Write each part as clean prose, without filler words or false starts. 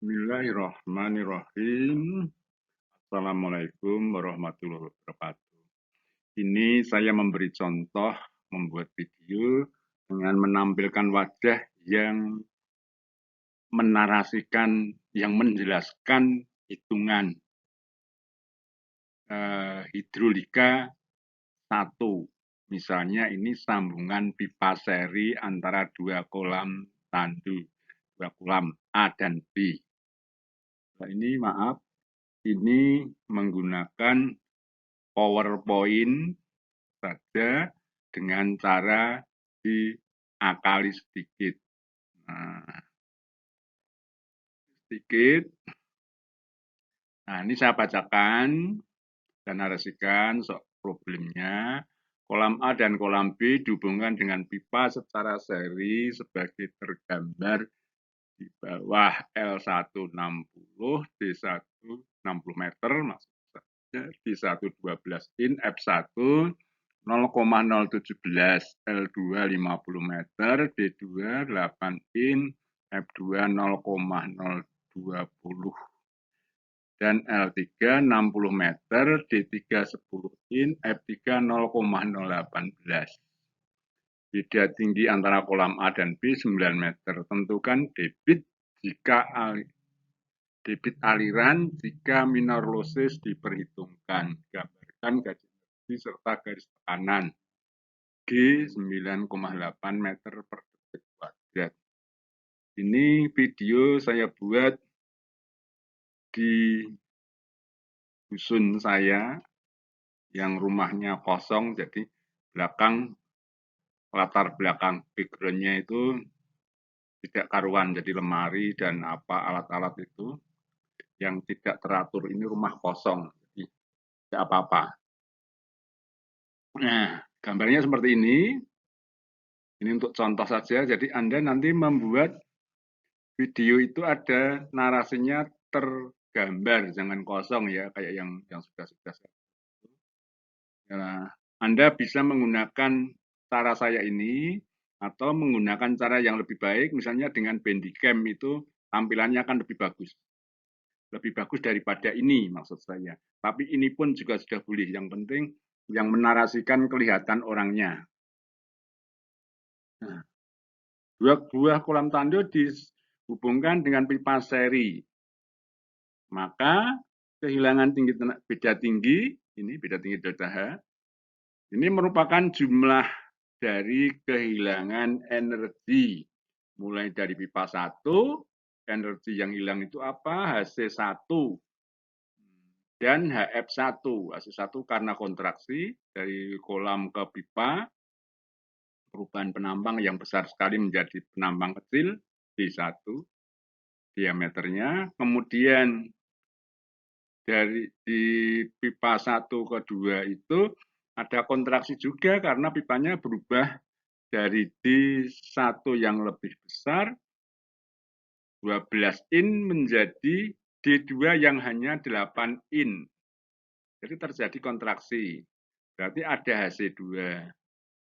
Bismillahirrahmanirrahim. Assalamualaikum warahmatullahi wabarakatuh. Ini saya memberi contoh membuat video dengan menampilkan wajah yang menarasikan, yang menjelaskan hitungan hidrolika 1. Misalnya ini sambungan pipa seri antara dua kolam tandu, dua kolam A dan B. Nah, ini maaf, ini menggunakan PowerPoint saja dengan cara diakali sedikit. Nah, sedikit. Nah, ini saya bacakan dan narasikan problemnya. Kolam A dan kolam B dihubungkan dengan pipa secara seri sebagai tergambar di bawah L1 60, D1 60 meter, maksudnya D1 12 in, F1 0,017, L2 50 meter, D2 8 in, F2 0,020, dan L3 60 meter, D3 10 in, F3 0,018. Beda tinggi antara kolam A dan B 9 meter. Tentukan debit aliran jika minor losses diperhitungkan. Gambarkan garis energi serta garis tekanan. G 9,8 meter per detik kuadrat. Ini video saya buat di dusun saya yang rumahnya kosong, jadi latar belakang backgroundnya itu tidak karuan, jadi lemari dan alat-alat itu yang tidak teratur. Ini rumah kosong, jadi tidak apa-apa. Nah, gambarnya seperti ini. Ini untuk contoh saja. Jadi Anda nanti membuat video itu ada narasinya tergambar, jangan kosong ya, kayak yang sudah. Nah, Anda bisa menggunakan cara saya ini atau menggunakan cara yang lebih baik, misalnya dengan Bandicam itu tampilannya akan lebih bagus. Lebih bagus daripada ini maksud saya. Tapi ini pun juga sudah boleh. Yang penting yang menarasikan kelihatan orangnya. Nah, dua buah kolam tandu dihubungkan dengan pipa seri. Maka kehilangan beda tinggi, ini beda tinggi delta H, ini merupakan jumlah dari kehilangan energi. Mulai dari pipa 1, energi yang hilang itu apa? HC1 dan HF1. HC1 karena kontraksi dari kolam ke pipa, perubahan penambang yang besar sekali menjadi penambang kecil, D1 diameternya. Kemudian di pipa 1 ke 2 itu ada kontraksi juga karena pipanya berubah dari D1 yang lebih besar 12 in menjadi D2 yang hanya 8 in. Jadi terjadi kontraksi. Berarti ada HC2.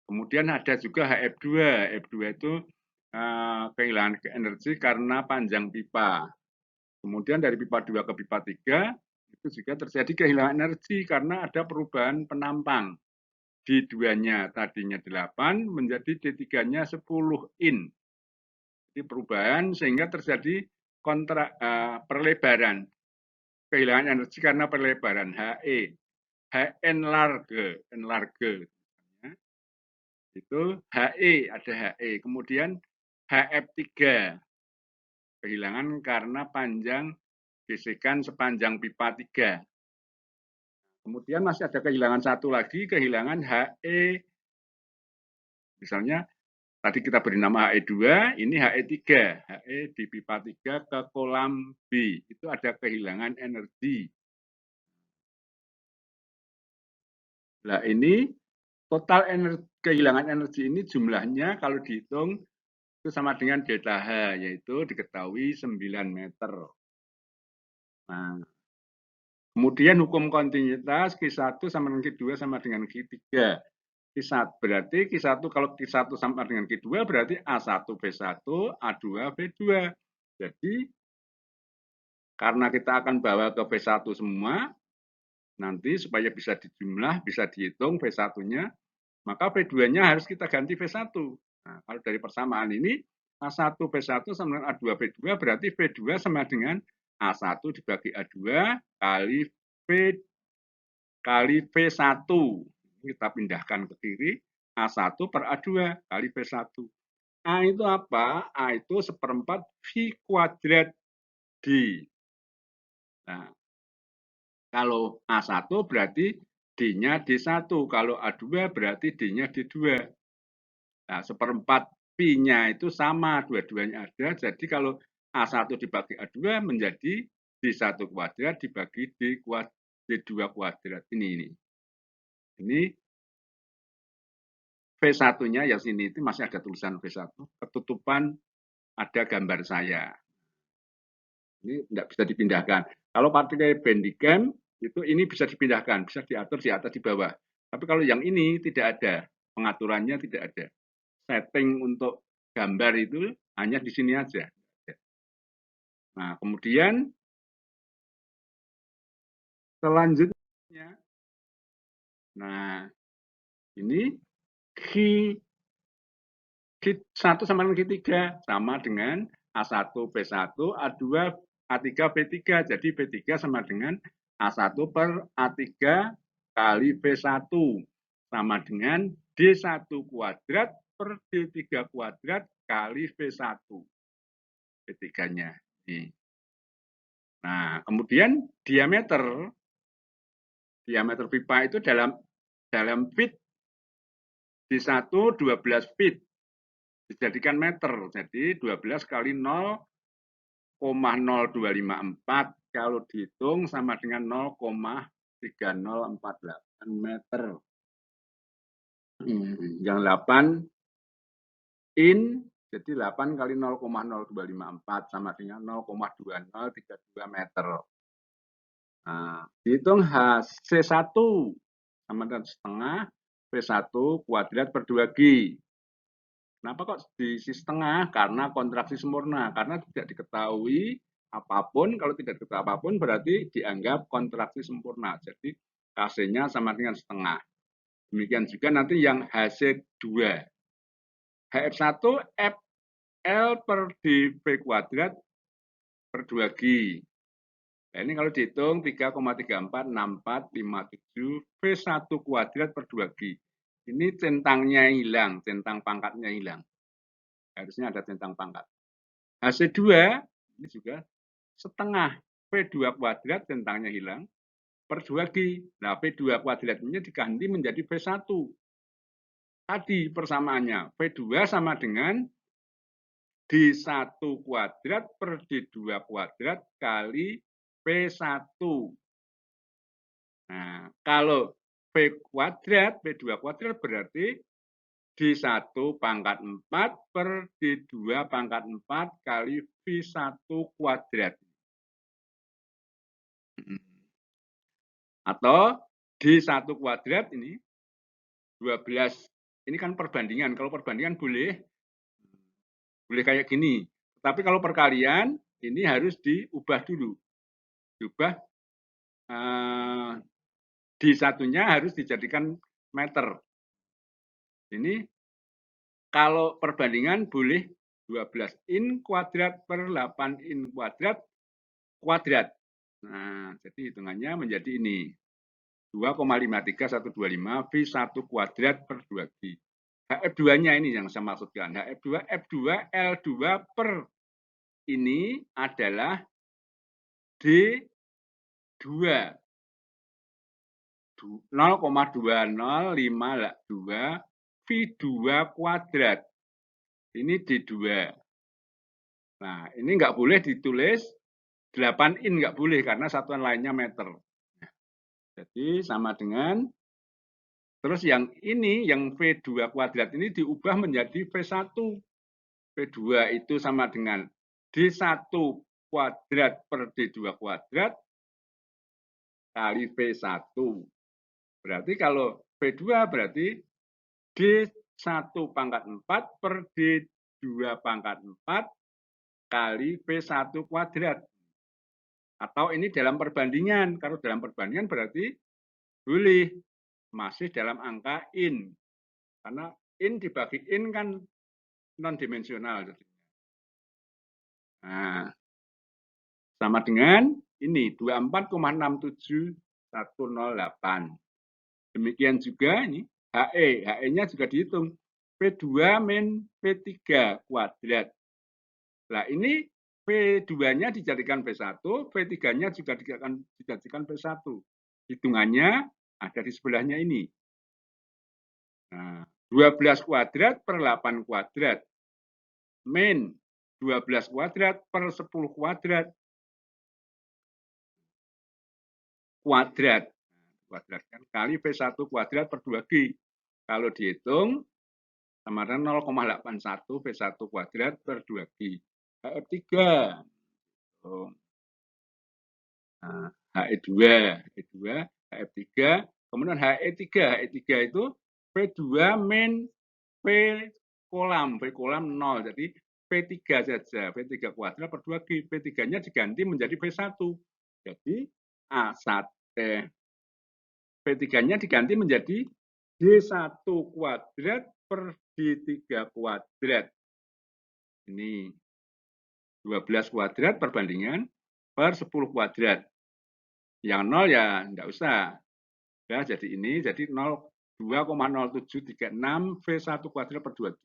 Kemudian ada juga HF2. HF2 itu kehilangan energi karena panjang pipa. Kemudian dari pipa 2 ke pipa 3 itu juga terjadi kehilangan energi karena ada perubahan penampang. D2-nya tadinya 8 menjadi D3-nya 10 in. Jadi perubahan sehingga terjadi perlebaran. Kehilangan energi karena perlebaran. HE. HN large. Itu HE, ada HE. Kemudian HF3. Kehilangan karena panjang gesekan sepanjang pipa 3. Kemudian masih ada kehilangan satu lagi, kehilangan HE. Misalnya tadi kita beri nama HE2, ini HE3. HE di pipa 3 ke kolam B. Itu ada kehilangan energi. Nah, ini total kehilangan energi ini jumlahnya kalau dihitung itu sama dengan delta H, yaitu diketahui 9 meter. Nah, kemudian hukum kontinuitas Q1 sama dengan Q2 sama dengan Q3. Q1 berarti Q1 kalau Q1 sama dengan Q2 berarti A1 B1, A2 B2. Jadi Karena kita akan bawa ke V1 semua, nanti supaya bisa dijumlah, bisa dihitung V1-nya, maka V2-nya harus kita ganti V1. Nah, kalau dari persamaan ini, A1 V1 sama dengan A2 V2, berarti V2 sama dengan A1 dibagi A2 kali V1. Kita pindahkan ke kiri, A1 per A2 kali V1. A itu apa? A itu seperempat V kuadrat D. Nah, kalau A1 berarti D-nya D1. Kalau A2 berarti D-nya D2. Nah, seperempat Pi-nya itu sama, dua-duanya ada. Jadi kalau A1 dibagi A2 menjadi D1 kuadrat dibagi D2 kuadrat. Ini. Ini V1-nya yang sini itu masih ada tulisan V1. Ketutupan ada gambar saya. Ini tidak bisa dipindahkan. Kalau pakai Bandicam, itu ini bisa dipindahkan, bisa diatur di atas, di bawah. Tapi kalau yang ini tidak ada, pengaturannya tidak ada. Setting untuk gambar itu hanya di sini aja. Nah, kemudian selanjutnya, nah ini Q1 sama dengan Q3 sama dengan A1 P1, A2 A3 P3. Jadi P3 sama dengan A1 per A3 kali P1 sama dengan D1 kuadrat per D3 kuadrat kali V1. P3-nya. Nah, kemudian diameter pipa itu dalam feet D1 12 feet dijadikan meter. Jadi 12 kali 0,0254 kalau dihitung sama dengan 0,3048 meter. Yang 8 in, jadi 8 kali 0,0254 sama dengan 0,2032 meter. Nah, dihitung C1 sama dengan setengah V1 kuadrat per 2G. Kenapa kok diisi setengah? Karena kontraksi sempurna. Karena tidak diketahui apapun, kalau tidak diketahui apapun berarti dianggap kontraksi sempurna. Jadi KC-nya sama dengan setengah. Demikian juga nanti yang HC2. HF1 FL per dV kuadrat per 2G. Nah, ini kalau dihitung 3,346457 V1 kuadrat per 2G. Ini centangnya hilang, centang pangkatnya hilang. Harusnya ada centang pangkat. HC2 ini juga setengah V2 kuadrat centangnya hilang per 2G. Nah, V2 kuadrat ini diganti menjadi V1. Tadi persamaannya, V2 sama dengan D1 kuadrat per D2 kuadrat kali V1. Nah, kalau V kuadrat, V2 kuadrat berarti D1 pangkat 4 per D2 pangkat 4 kali V1 kuadrat. Atau D1 kuadrat ini 12. Ini kan perbandingan. Kalau perbandingan boleh kayak gini. Tapi kalau perkalian ini harus diubah dulu. Diubah D1-nya harus dijadikan meter. Ini kalau perbandingan boleh 12 in kuadrat per 8 in kuadrat kuadrat. Nah, jadi hitungannya menjadi ini. 2,53125 V1 kuadrat per 2G. HF2-nya ini yang saya maksudkan. HF2, F2, L2 per ini adalah D2. 0,2052 V2 kuadrat. Ini D2. Nah, ini nggak boleh ditulis 8 in, nggak boleh karena satuan lainnya meter. Jadi sama dengan, terus yang ini, yang V2 kuadrat ini diubah menjadi V1. V2 itu sama dengan D1 kuadrat per D2 kuadrat kali V1. Berarti kalau V2 berarti D1 pangkat 4 per D2 pangkat 4 kali V1 kuadrat. Atau ini dalam perbandingan. Kalau dalam perbandingan berarti boleh. Masih dalam angka in. Karena in dibagi in kan non-dimensional. Nah, sama dengan ini 24,67108. Demikian juga ini HE. HE-nya juga dihitung. P2 min P3 kuadrat. Nah, ini P2-nya dijadikan P1, P3-nya juga dijadikan P1. Hitungannya ada di sebelahnya ini. Nah, 12 kuadrat per 8 kuadrat. Min 12 kuadrat per 10 kuadrat. Kuadrat kan kali P1 kuadrat per 2G. Kalau dihitung sama dengan 0,81 P1 kuadrat per 2G. HF3. Nah, HE2, HF3, kemudian HE3. HE3 itu P2 min P kolam 0. Jadi P3 saja, P3 kuadrat per 2G. P3-nya diganti menjadi P1. Jadi A1 P3-nya diganti menjadi D1 kuadrat per D3 kuadrat. Ini 12 kuadrat perbandingan per 10 kuadrat. Yang 0 ya enggak usah. Ya, jadi ini jadi 2,0736 V1 kuadrat per 2G.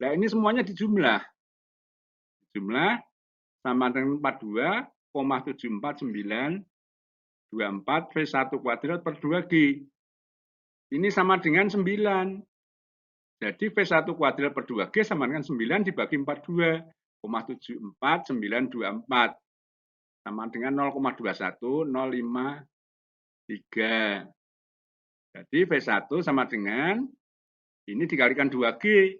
Nah, ini semuanya dijumlah. Jumlah sama dengan 42,74924 V1 kuadrat per 2G. Ini sama dengan 9. Jadi V1 kuadrat per 2G sama dengan 9 dibagi 42,74924. Sama dengan 0,21053. Jadi V1 sama dengan ini dikalikan 2G.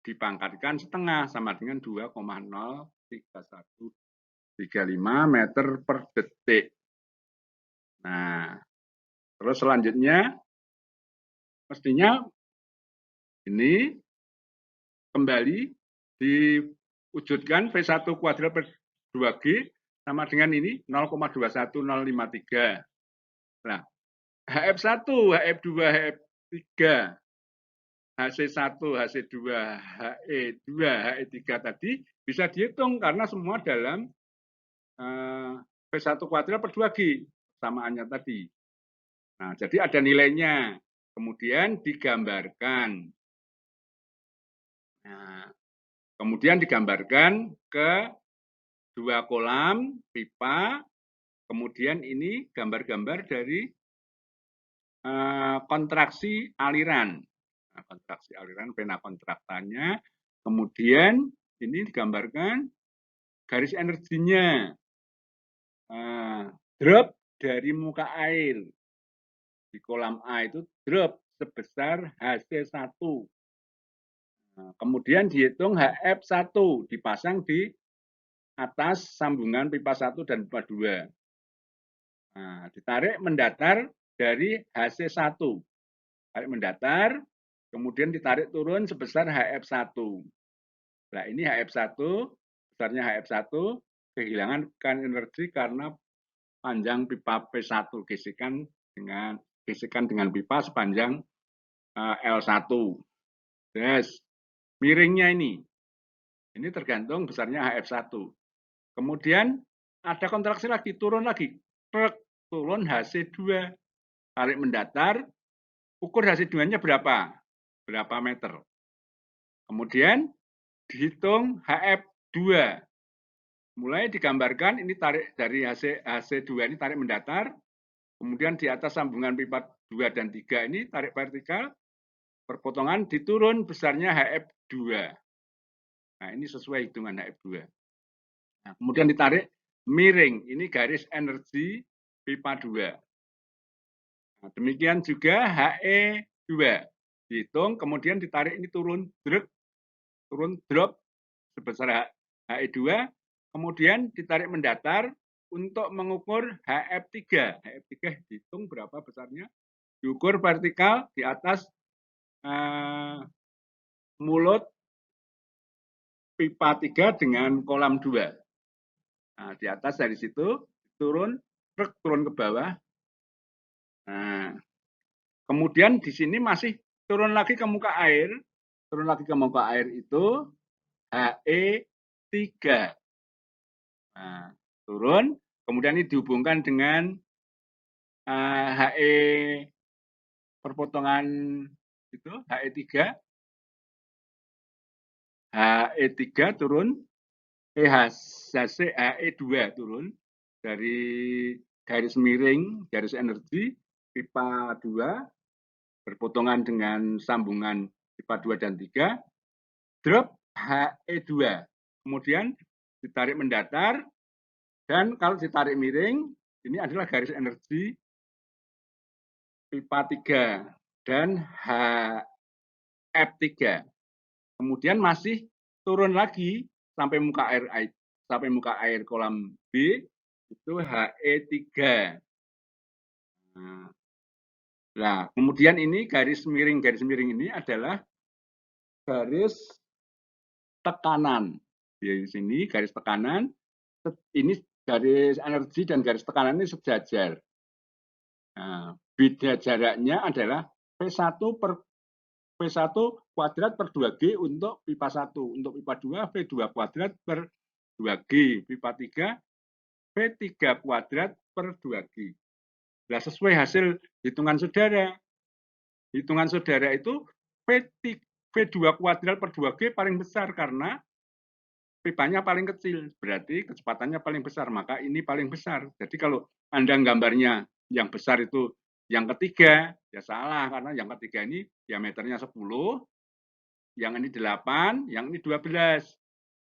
Dipangkatkan setengah sama dengan 2,03135 meter per detik. Nah, terus selanjutnya mestinya ini kembali diwujudkan V1 kuadrat per 2G sama dengan ini 0,21053. Nah, HF1, HF2, HF3, HC1, HC2, HE2, HE3 tadi bisa dihitung karena semua dalam V1 kuadrat per 2G samaannya tadi. Nah, jadi ada nilainya. Kemudian digambarkan. Nah, kemudian digambarkan ke dua kolam pipa. Kemudian ini gambar-gambar dari kontraksi aliran. Nah, kontraksi aliran pena kontraktannya. Kemudian ini digambarkan garis energinya. Drop dari muka air. Di kolam A itu drop sebesar HC1. Nah, kemudian dihitung HF1 dipasang di atas sambungan pipa 1 dan pipa 2. Nah, ditarik mendatar dari HC1. Tarik mendatar, kemudian ditarik turun sebesar HF1. Nah, ini HF1, besarnya HF1, kehilangan energi karena panjang pipa P1, gesekan dengan pipa sepanjang L1. Yes. Miringnya ini tergantung besarnya HF1. Kemudian ada kontraksi lagi, turun lagi. Turun HC2. Tarik mendatar, ukur HC2-nya berapa? Berapa meter? Kemudian dihitung HF2. Mulai digambarkan ini tarik dari HC2 ini tarik mendatar. Kemudian di atas sambungan pipa 2 dan 3 ini tarik vertikal. Perpotongan diturun besarnya HF2. Nah, ini sesuai hitungan HF2. Nah, kemudian ditarik miring. Ini garis energi pipa 2. Nah, demikian juga HE2. Dihitung, kemudian ditarik ini turun drop sebesar HE2. Kemudian ditarik mendatar untuk mengukur HF3. HF3 dihitung berapa besarnya. Diukur vertikal di atas mulut pipa 3 dengan kolam 2. Nah, di atas dari situ turun ke bawah. Nah, kemudian di sini masih turun lagi ke muka air. Turun lagi ke muka air itu He3. Nah, turun, kemudian ini dihubungkan dengan He perpotongan itu He3. He3 turun, He2 turun dari garis miring, garis energi, pipa 2, berpotongan dengan sambungan pipa 2 dan 3, drop He2. Kemudian ditarik mendatar, dan kalau ditarik miring, ini adalah garis energi pipa 3 dan Hf3. Kemudian masih turun lagi sampai muka air kolam B itu He3. Nah, kemudian ini garis miring ini adalah garis tekanan. Di sini garis tekanan, ini garis energi dan garis tekanan ini sejajar. Nah, beda jaraknya adalah P1 kuadrat per 2G untuk pipa 1. Untuk pipa 2, V2 kuadrat per 2G. Pipa 3, V3 kuadrat per 2G. Nah, sesuai hasil hitungan saudara. Hitungan saudara itu V2 kuadrat per 2G paling besar karena pipanya paling kecil. Berarti kecepatannya paling besar. Maka ini paling besar. Jadi kalau Anda gambarnya yang besar itu yang ketiga, ya salah. Karena yang ketiga ini diameternya 10, yang ini 8, yang ini 12.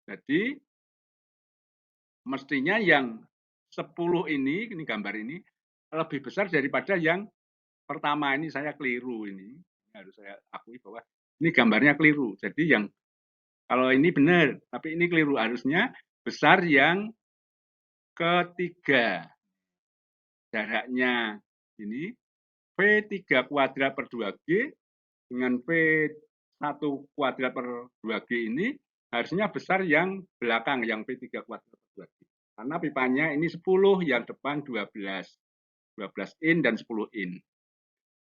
Jadi mestinya yang 10 ini gambar ini lebih besar daripada yang pertama. Ini saya keliru ini. Harus saya akui bahwa ini gambarnya keliru. Jadi yang kalau ini benar, tapi ini keliru. Harusnya besar yang ketiga. Jaraknya ini V3 kuadrat per 2G dengan V1 kuadrat per 2G ini harusnya besar yang belakang, yang V3 kuadrat per 2G. Karena pipanya ini 10, yang depan 12. 12 in dan 10 in.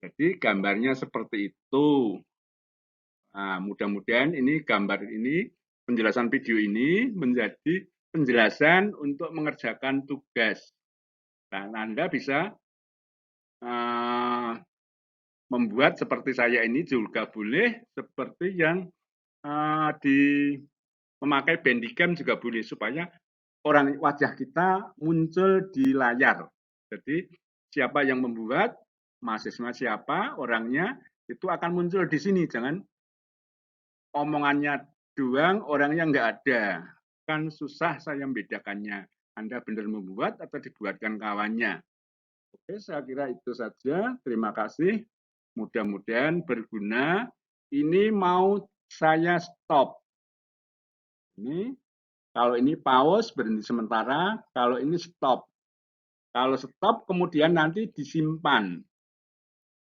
Jadi gambarnya seperti itu. Nah, mudah-mudahan ini gambar ini, penjelasan video ini menjadi penjelasan untuk mengerjakan tugas. Dan Anda bisa membuat seperti saya ini juga boleh, seperti yang memakai Bandicam juga boleh, supaya wajah kita muncul di layar. Jadi siapa yang membuat, mahasiswa siapa, orangnya, itu akan muncul di sini. Jangan omongannya doang, orangnya nggak ada. Kan susah saya membedakannya. Anda benar membuat atau dibuatkan kawannya. Oke, saya kira itu saja. Terima kasih. Mudah-mudahan berguna. Ini mau saya stop. Ini, kalau ini pause, berhenti sementara. Kalau ini stop. Kalau stop, kemudian nanti disimpan.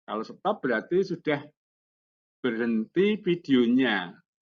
Kalau stop berarti sudah berhenti videonya.